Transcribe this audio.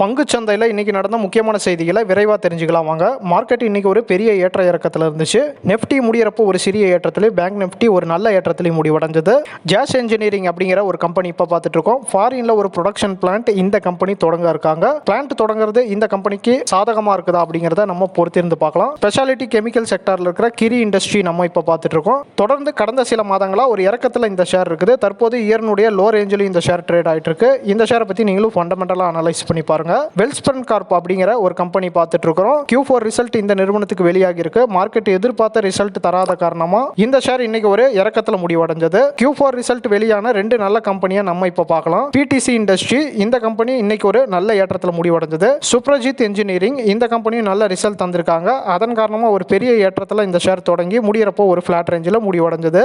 பங்குச்சந்தையில் இன்னைக்கு நடந்த முக்கியமான செய்திகளை விரைவாக தெரிஞ்சுக்கலாம் வாங்க. மார்க்கெட் இன்னைக்கு ஒரு பெரிய ஏற்ற இறக்கத்தில் இருந்துச்சு. நெஃப்டி முடியறப்போ ஒரு சிறிய ஏற்றத்திலையும், பேங்க் நிஃப்டி ஒரு நல்ல ஏற்றத்திலையும் முடிவடைஞ்சது. ஜாஸ் என்ஜினியரிங் அப்படிங்கிற ஒரு கம்பெனி இப்போ பார்த்துட்டு இருக்கோம். ஃபாரின்ல ஒரு ப்ரொடக்ஷன் பிளான்ட் இந்த கம்பெனி தொடங்க இருக்காங்க. பிளான்ட் தொடங்குறது இந்த கம்பெனிக்கு சாதகமாக இருக்குதா அப்படிங்கிறத நம்ம பொறுத்திருந்து பார்க்கலாம். ஸ்பெஷாலிட்டி கெமிக்கல் செக்டாரில் இருக்கிற கிரி இண்டஸ்ட்ரி நம்ம இப்போ பார்த்துட்டு இருக்கோம். தொடர்ந்து கடந்த சில மாதங்களா ஒரு இறக்கத்தில் இந்த ஷேர் இருக்குது. தற்போது இயர்னுடைய லோ ரேஞ்சில் இந்த ஷேர் ட்ரேட் ஆயிட்டு இருக்கு. இந்த ஷேரை பற்றி நீங்களும் ஃபண்டமெண்டலாக அனலைஸ் பண்ணி பாருங்க. வெல்ஸ்பன் கார்ப் அப்படிங்கிற ஒரு கம்பெனி பார்த்துட்டு இருக்கிறோம். Q4 ரிசல்ட் இந்த நிறுவனத்துக்கு வெளியாகி இருக்கு. மார்க்கெட் எதிர்பார்த்த ரிசல்ட் தராத காரணமா இந்த ஷேர் இன்னைக்கு ஒரு இறக்கத்துல முடிவடைஞ்சது. Q4 ரிசல்ட் வெளியான ரெண்டு நல்ல கம்பெனியை நம்ம இப்ப பார்க்கலாம். PTC இண்டஸ்ட்ரி இந்த கம்பெனி இன்னைக்கு ஒரு நல்ல ஏற்றத்துல முடிவடைஞ்சது. சுப்ரஜித் என்ஜினியரிங் இந்த கம்பெனியும் நல்ல ரிசல்ட் தந்திருக்காங்க. அதன் காரணமா ஒரு பெரிய ஏற்றத்துல இந்த ஷேர் தொடங்கி முடியறப்போ ஒரு ஃபிளாட் ரேஞ்சில் முடிவடைஞ்சது.